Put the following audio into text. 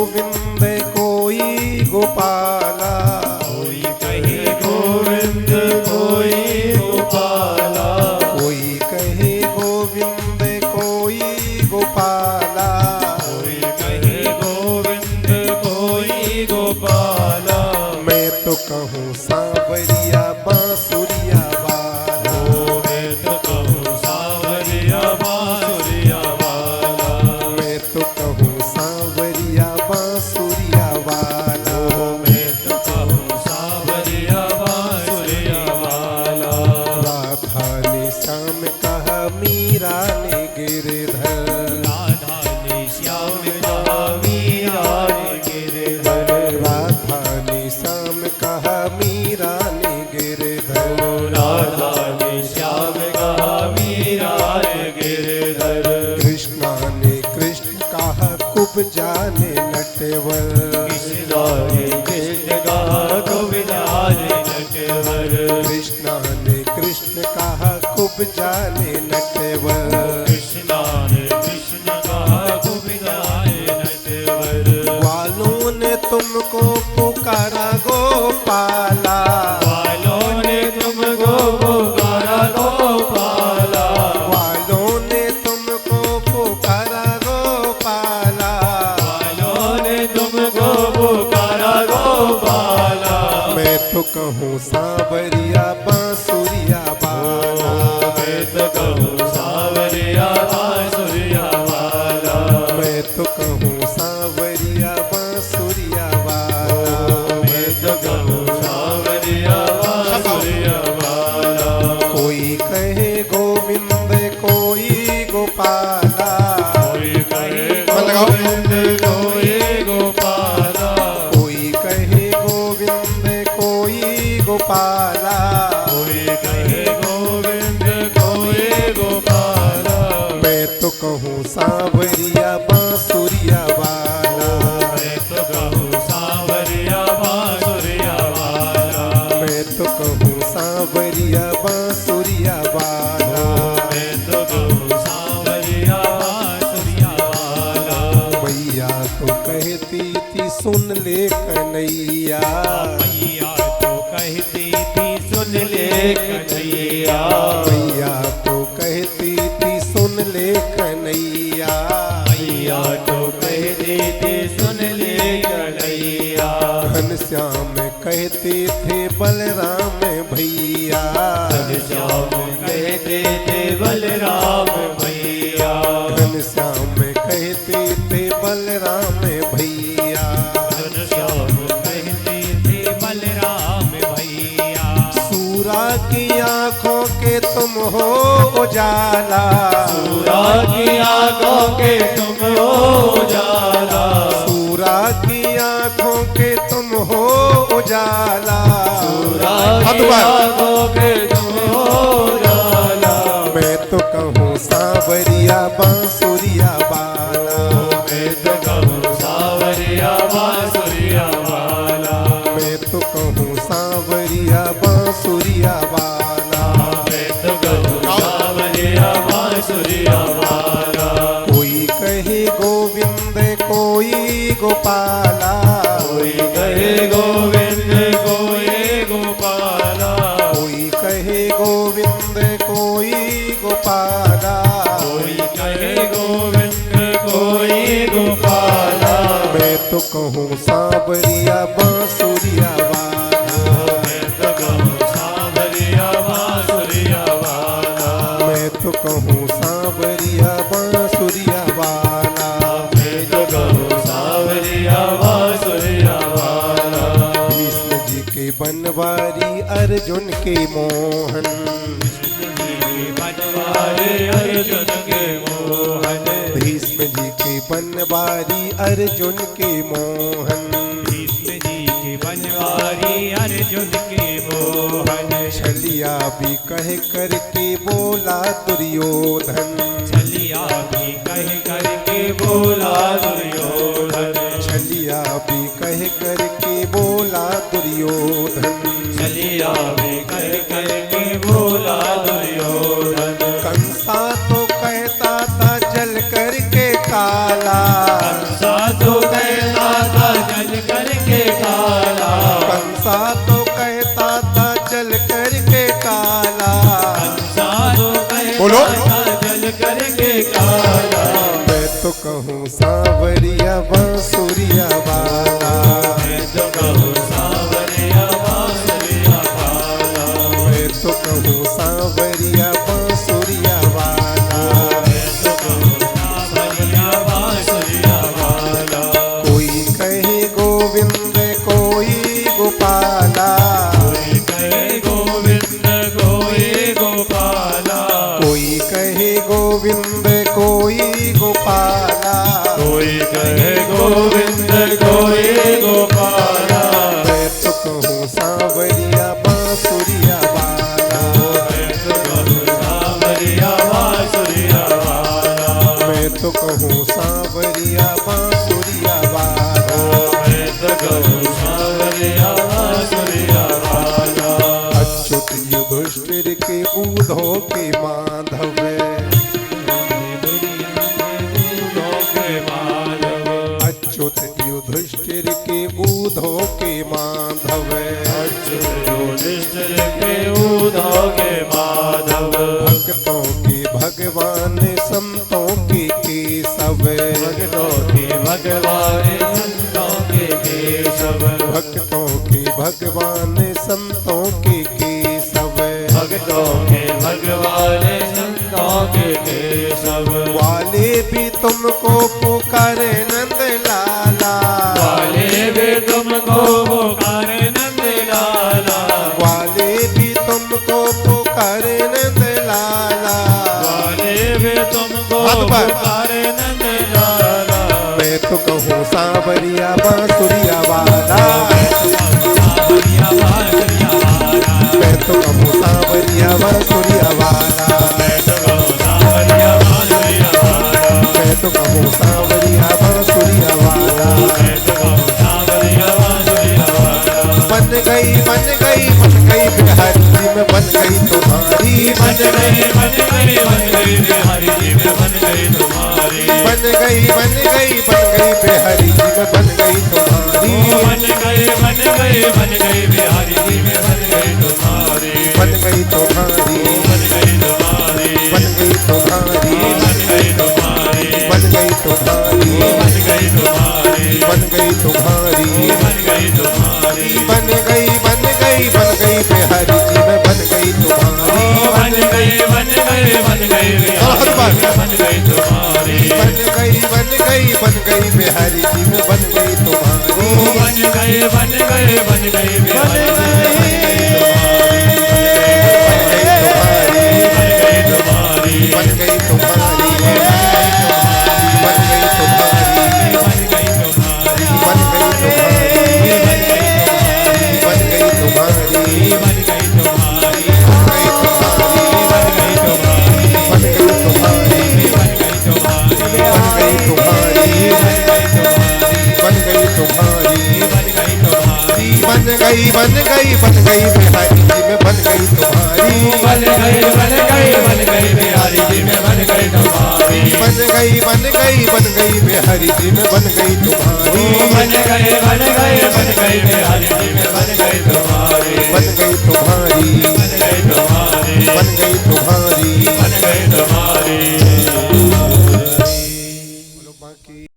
गोविंद कोई गोपाला, कोई कहे गोविंद कोई गोपाला, कोई कहे गोविंद कोई गोपाला, कोई कहे गोविंद कोई गोपाला। मैं तो कहूँ सांवरिया बांसुरिया वाला, मैं तो कहूँ सांवरिया बांसुरिया वाला, मैं तो कहूँ सांवरिया बांसुरिया वाला, मैं तो कहूँ सांवरिया बांसुरिया वाला। राधा ने श्याम कहा मीरा ने गिरधर, राधा ने श्याम कहा मीरा ने गिरधर, राधा ने श्याम कहा मीरा ने गिरधर, राधा ने श्याम कहा मीरा ने गिरधर, कृष्णा ने कृष्ण कहा कुब जाने नटवर, कृष्णा ने कृष्ण कहा गोविंदाने नटवर, कृष्णा ने कृष्ण कहा कुब जाने नटवर, कृष्णा ने कृष्ण कहा गोविंदाने नटवर, ग्वालों ने तुमको पुकारा गोपाला, ग्वालों ने तुमको पुकारा गोपाला, ग्वालों ने तुमको पुकारा गोपाला, ग्वालों ने तुमको पुकारा गोपाला। मैं तो कहूँ सांवरिया बांसुरिया वाला, मैं तो कहूँ सांवरिया बांसुरिया वाला, मैं तो कहूँ सांवरिया बांसुरिया वाला, मैं तो कहूँ सांवरिया बांसुरिया वाला। कोई कहे गोविंद कोई गोपाला, कोई कहे गोविंद कोई गोपाला, कोई कहे गोविंद कोई गोपाला, कोई कहे गोविंद कोई गोपाला। मैं तो कहूँ सांवरिया बांसुरिया वाला, मैं तो कहूँ सांवरिया बांसुरिया वाला, मैं तो कहूँ सांवरिया बांसुरिया वाला, मैं तो कहूँ सांवरिया बांसुरिया वाला। मैया तो कहती थी सुन ले कन्हैया, मैया तो कहती थी सुन ले कन्हैया, मैया तो कहती थी सुन ले कन्हैया, मैया तो कहती थी सुन ले कन्हैया, घनश्याम कहते थे बलराम भैया, घनश्याम कहते थे बलराम भैया, घनश्याम कहते थे बलराम भैया, घनश्याम कहते थे बलराम भैया, सूरा की आंखों के तुम हो उजाला, सूरा की आंखों के तुम हो उजाला, सूरा की आंखों के तुम हो उजाला, सूरा हाथ की बार। आंखों के तुम हो उजाला। मैं तो कहूँ सांवरिया बांसुरिया वाला, मैं तो कहूँ सांवरिया बांसुरिया वाला, मैं तो कहूँ सांवरिया बांसुरिया वाला, मैं तो कहूँ सांवरिया बांसुरिया वाला। कोई कहे गोविंद कोई गोपाला, कोई कहे गोविंद कोई गोपाला, कोई कहे गोविंद कोई गोपाला, कोई कहे गोविंद कोई गोपाला। मैं तो कहूँ सांवरिया बांसुरिया वाला, मैं तो कहूँ सांवरिया बांसुरिया वाला, मैं तो कहूँ सांवरिया बांसुरिया वाला, मैं तो कहूँ सांवरिया बांसुरिया वाला। भीष्म जी के बनवारी अर्जुन के मोहन, बनवारी अर्जुन के मोहन, भीष्म जी के बनवारी अर्जुन के मोहन, भीष्म जी की बनवारी अर्जुन के मोहन, छलिया भी कह करके बोला दुर्योधन, छलिया भी कह करके बोला दुर्योधन, छलिया भी कह करके बोला दुर्योधन, छलिया भी कह करके बोला दुर्योधन, कंसा तो कहता था जल करके काला, कंसा तो कहता कहूँ सांवरिया बांसुरिया वाला, मैं तो कहूँ सांवरिया बांसुरिया वाला, मैं तो कहूँ सांवरिया बांसुरिया वाला, मैं तो कहूँ सांवरिया बांसुरिया वाला। कोई कहे गोविंद कोई गोपाला, कोई कहे गोविंद कोई गोपाला, कोई कहे गोविंद कोई गोपाला, कोई कहे गोविंद कोई गोपाला, मैं तो कहूँ सांवरिया बांसुरिया वाला, मैं तो कहूँ सांवरिया बांसुरिया वाला, मैं तो कहूँ सांवरिया बांसुरिया वाला। मैं तो कहूँ सांवरिया बांसुरिया वाला। अच्युत युधिष्ठिर के बूढ़ों के माधव, अच्युत युधिष्ठिर के बूढ़ों के माधव, युधिष्ठिर के उद्धव के माधव, भक्तों के भगवान संतों के केशव, भक्तों के भगवान संतों के केशव, भक्तों के भगवान संतों के केशव, भक्तों के भगवान संतों के केशव, वाले भी तुमको पुकारे नंद लाला, वाले भी तुमको पुकारे नंद लाला, वाले भी तुमको पुकारे नंद लाला, वाले भी तुमको हाथ पर। पुकारे नंद लाला, मैं तो कहूँ सांवरिया बांसुरिया वाला, सांवरिया बांसुरिया वाला, मैं तो कहूँ सांवरिया बांसुरिया वाला, मैं तो कहूँ सांवरिया बांसुरिया वाला, मैं तो कहूँ सांवरिया बांसुरिया वाला। मैं तो कहूँ सांवरिया बांसुरिया वाला। बन गई बन गई बन गई बिहारी जी में बन गई तुम्हारी, बन गई बन गई बन गई बिहारी जी में बन गई तुम्हारी, बन गई बन गई बन गई बिहारी जी में बन गई तुम्हारी, बन गई बन गई बन गई बिहारी जी में बन गई तुम्हारी, बन गई तुम्हारी, बन गई तुम्हारी, बन गई तुम्हारी, बन गई तुम्हारी, बन गई तुम्हारी, बन गई तुम्हारी, बन गई तुम्हारी, बन गई तुम्हारी, बन गई बिहारी जी में बन गई तुम्हारी, बन गई बन गई बन गई बिहारी जी में बन गई तुम्हारी, बन गई बिहारी जी में बन गई तुम्हारी, बन गई बन गई बन गई बिहारी जी में बन गई तुम्हारी, बन गई तुम्हारी, बन गई तुम्हारी, बन गई तुम्हारी, बन गई तुम्हारी, बन गई तुम्हारी, बन गई तुम्हारी, बन गई तुम्हारी, बन गई तुम्हारी, बन गई तुम्हारी, बन गई तुम्हारी, बन गई तुम्हारी, बन गई बन गई बन गई बिहारी जी में बन गई तुम्हारी, बन गई बिहारी जी में बन गई तुम्हारी, बन गई बिहारी जी में बन गई तुम्हारी, बन गई बिहारी